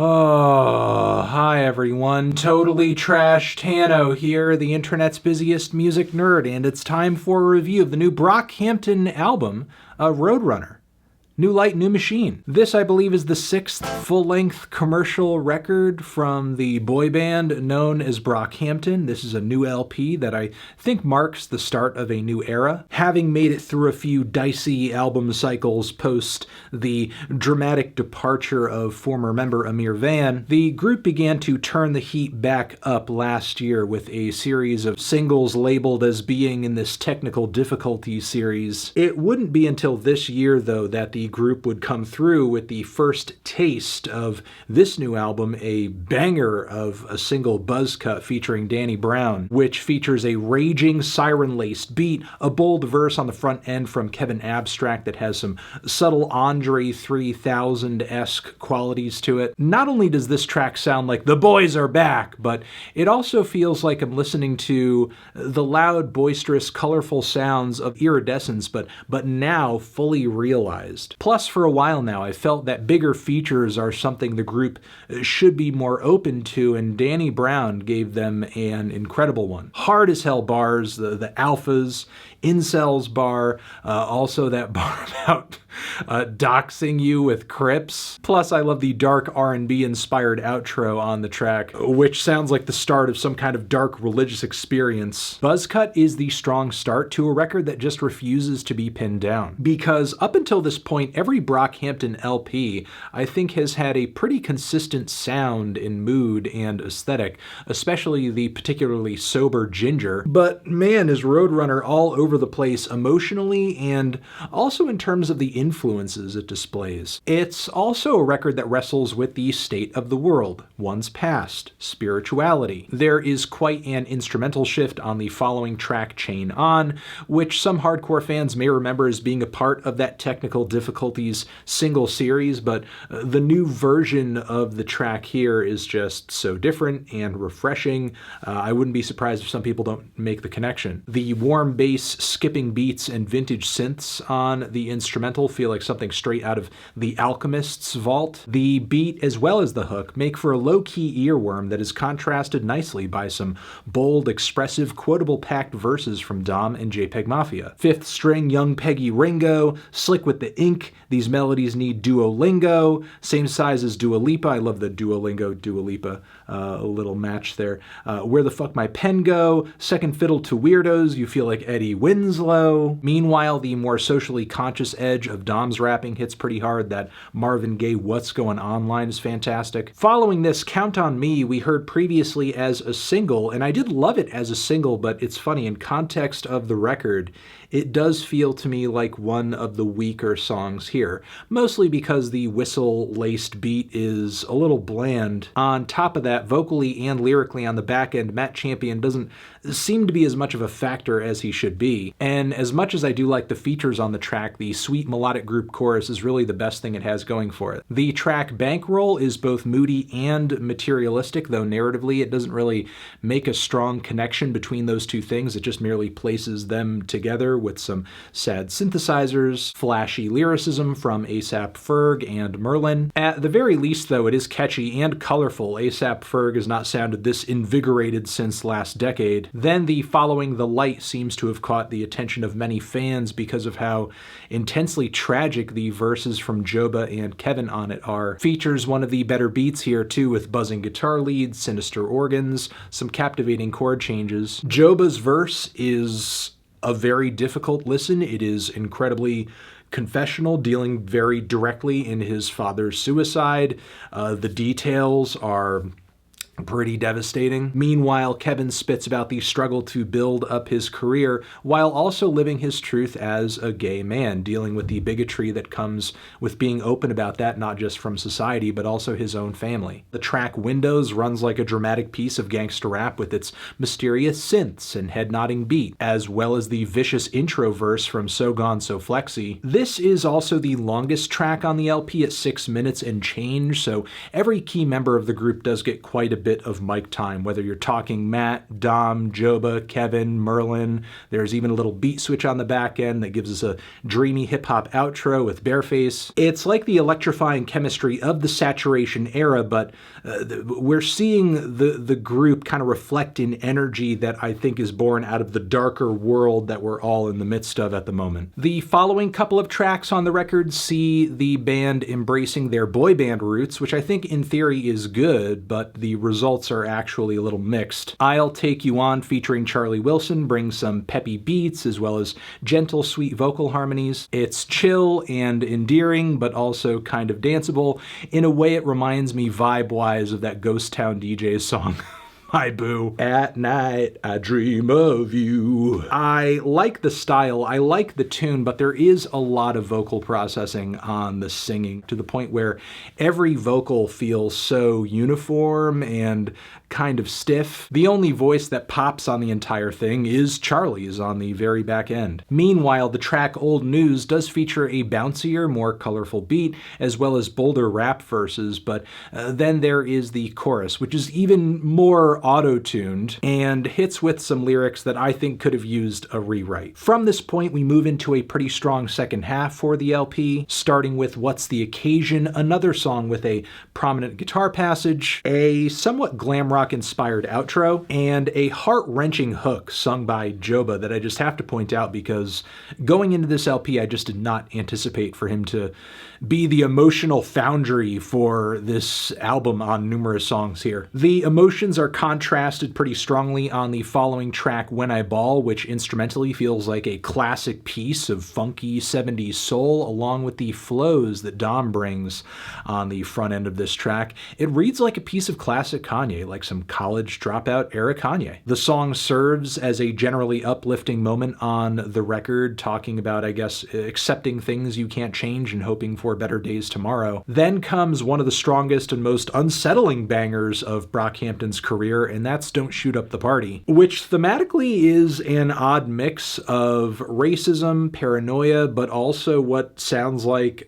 Oh, hi everyone. Totally Trash Tano here, the internet's busiest music nerd, and it's time for a review of the new Brockhampton album, Roadrunner. New Light, New Machine. This, I believe, is the sixth full-length commercial record from the boy band known as Brockhampton. This is a new LP that I think marks the start of a new era. Having made it through a few dicey album cycles post the dramatic departure of former member Amir Van, the group began to turn the heat back up last year with a series of singles labeled as being in this technical difficulty series. It wouldn't be until this year, though, that the group would come through with the first taste of this new album, a banger of a single BUZZCUT featuring Danny Brown, which features a raging siren-laced beat, a bold verse on the front end from Kevin Abstract that has some subtle Andre 3000-esque qualities to it. Not only does this track sound like the boys are back, but it also feels like I'm listening to the loud, boisterous, colorful sounds of Iridescence, but now fully realized. Plus, for a while now, I felt that bigger features are something the group should be more open to, and Danny Brown gave them an incredible one. Hard as hell bars, the alphas, incels bar, also that bar about doxing you with Crips. Plus, I love the dark R&B inspired outro on the track, which sounds like the start of some kind of dark religious experience. BUZZCUT is the strong start to a record that just refuses to be pinned down. Because up until this point, every Brockhampton LP, I think, has had a pretty consistent sound in mood and aesthetic, especially the particularly sober Ginger. But man, is Roadrunner all over the place emotionally and also in terms of the influences it displays. It's also a record that wrestles with the state of the world, one's past, spirituality. There is quite an instrumental shift on the following track, Chain On, which some hardcore fans may remember as being a part of that Technical Difficulties single series, but the new version of the track here is just so different and refreshing. I wouldn't be surprised if some people don't make the connection. The warm bass, skipping beats, and vintage synths on the instrumental feel like something straight out of The Alchemist's vault. The beat, as well as the hook, make for a low-key earworm that is contrasted nicely by some bold, expressive, quotable-packed verses from Dom and JPEG Mafia. Fifth string, Young Peggy Ringo, slick with the ink, these melodies need Duolingo, same size as Dua Lipa, I love the Duolingo, Dua Lipa, a little match there. Where the Fuck My Pen Go, second fiddle to Weirdos, you feel like Eddie Winslow. Meanwhile, the more socially conscious edge of Dom's rapping hits pretty hard. That Marvin Gaye What's Going On line is fantastic. Following this, Count on Me, we heard previously as a single, and I did love it as a single, but it's funny, in context of the record, it does feel to me like one of the weaker songs here, mostly because the whistle-laced beat is a little bland. On top of that, vocally and lyrically on the back end, Matt Champion doesn't seem to be as much of a factor as he should be. And as much as I do like the features on the track, the sweet melodic group chorus is really the best thing it has going for it. The track Bankroll is both moody and materialistic, though narratively it doesn't really make a strong connection between those two things. It just merely places them together with some sad synthesizers, flashy lyricism from A$AP Ferg and Merlin. At the very least, though, it is catchy and colorful. A$AP Ferg has not sounded this invigorated since last decade. Then the following The Light seems to have caught the attention of many fans because of how intensely tragic the verses from Joba and Kevin on it are. Features one of the better beats here too, with buzzing guitar leads, sinister organs, some captivating chord changes. Joba's verse is a very difficult listen. It is incredibly confessional, dealing very directly in his father's suicide. The details are pretty devastating. Meanwhile, Kevin spits about the struggle to build up his career while also living his truth as a gay man, dealing with the bigotry that comes with being open about that, not just from society, but also his own family. The track Windows runs like a dramatic piece of gangster rap with its mysterious synths and head-nodding beat, as well as the vicious intro verse from So Gone So Flexy. This is also the longest track on the LP at 6 minutes and change, so every key member of the group does get quite a bit bit of mic time, whether you're talking Matt, Dom, Joba, Kevin, Merlin. There's even a little beat switch on the back end that gives us a dreamy hip-hop outro with Bareface. It's like the electrifying chemistry of the Saturation era, but we're seeing the group kind of reflect in energy that I think is born out of the darker world that we're all in the midst of at the moment. The following couple of tracks on the record see the band embracing their boy band roots, which I think in theory is good, but the results are actually a little mixed. I'll Take You On featuring Charlie Wilson brings some peppy beats as well as gentle, sweet vocal harmonies. It's chill and endearing, but also kind of danceable. In a way, it reminds me vibe-wise of that Ghost Town DJ song. My boo. At night, I dream of you. I like the style, I like the tune, but there is a lot of vocal processing on the singing to the point where every vocal feels so uniform and kind of stiff. The only voice that pops on the entire thing is Charlie's on the very back end. Meanwhile, the track Old News does feature a bouncier, more colorful beat, as well as bolder rap verses, but then there is the chorus, which is even more auto-tuned and hits with some lyrics that I think could have used a rewrite. From this point, we move into a pretty strong second half for the LP, starting with What's the Occasion, another song with a prominent guitar passage, a somewhat glam rock inspired outro, and a heart-wrenching hook sung by Joba that I just have to point out because going into this LP, I just did not anticipate for him to be the emotional foundry for this album on numerous songs here. The emotions are contrasted pretty strongly on the following track, When I Ball, which instrumentally feels like a classic piece of funky 70s soul, along with the flows that Dom brings on the front end of this track. It reads like a piece of classic Kanye, like some college dropout era Kanye. The song serves as a generally uplifting moment on the record, talking about, I guess, accepting things you can't change and hoping for better days tomorrow. Then comes one of the strongest and most unsettling bangers of Brockhampton's career, and that's Don't Shoot Up the Party, which thematically is an odd mix of racism, paranoia, but also what sounds like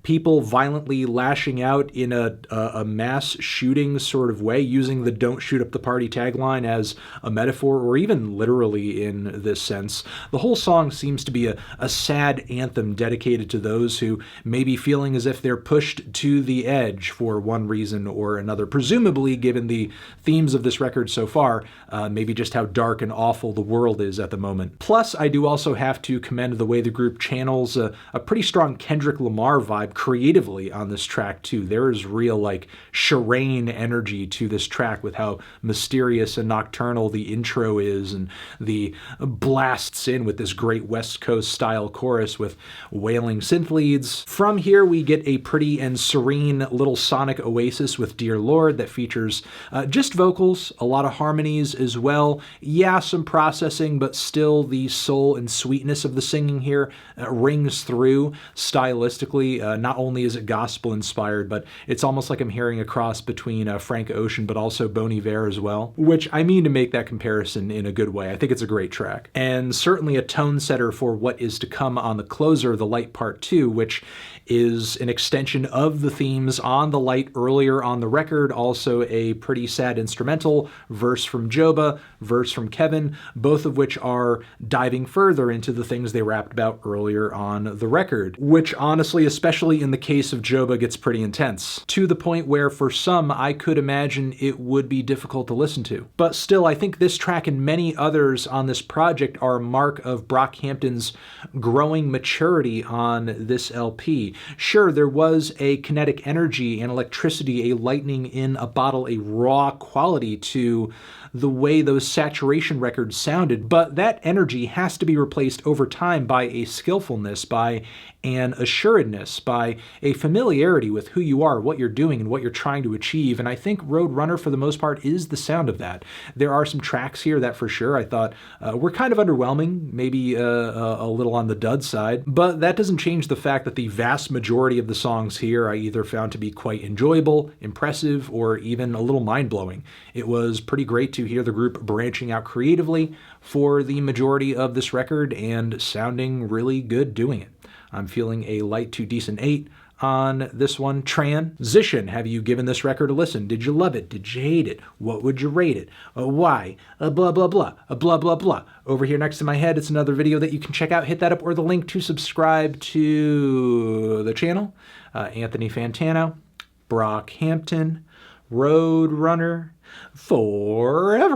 people violently lashing out in a mass shooting sort of way, using the Don't Shoot Up the Party tagline as a metaphor, or even literally in this sense. The whole song seems to be a sad anthem dedicated to those who may be feeling as if they're pushed to the edge for one reason or another, presumably, given the themes of this record so far, maybe just how dark and awful the world is at the moment. Plus, I do also have to commend the way the group channels a pretty strong Kendrick Lamar vibe creatively on this track too. There is real like Shireen energy to this track with how mysterious and nocturnal the intro is, and the blasts in with this great West Coast style chorus with wailing synth leads. From here we get a pretty and serene little sonic oasis with Dear Lord that features just vocals, a lot of harmonies as well. Yeah, some processing, but still the soul and sweetness of the singing here rings through stylistically. Not only is it gospel inspired, but it's almost like I'm hearing a cross between Frank Ocean but also Bon Iver as well, which I mean to make that comparison in a good way. I think it's a great track, and certainly a tone setter for what is to come on the closer, The Light Part 2, which is an extension of the themes on The Light earlier on the record, also a pretty sad instrumental, verse from Joba, verse from Kevin, both of which are diving further into the things they rapped about earlier on the record, which honestly, especially in the case of Joba, gets pretty intense, to the point where for some I could imagine it would be difficult to listen to. But still, I think this track and many others on this project are a mark of Brockhampton's growing maturity on this LP. Sure, there was a kinetic energy and electricity, a lightning in a bottle, a raw quality to the way those Saturation records sounded, but that energy has to be replaced over time by a skillfulness, by an assuredness, by a familiarity with who you are, what you're doing, and what you're trying to achieve. And I think Roadrunner, for the most part, is the sound of that. There are some tracks here that for sure I thought were kind of underwhelming, maybe a little on the dud side, but that doesn't change the fact that the vast majority of the songs here I either found to be quite enjoyable, impressive, or even a little mind-blowing. It was pretty great to hear the group branching out creatively for the majority of this record and sounding really good doing it. I'm feeling a light to decent 8 on this one. Transition. Have you given this record a listen? Did you love it? Did you hate it? What would you rate it? Why? Blah, blah, blah. Blah, blah, blah. Over here next to my head, it's another video that you can check out. Hit that up or the link to subscribe to the channel. Anthony Fantano, Brockhampton, Roadrunner, forever.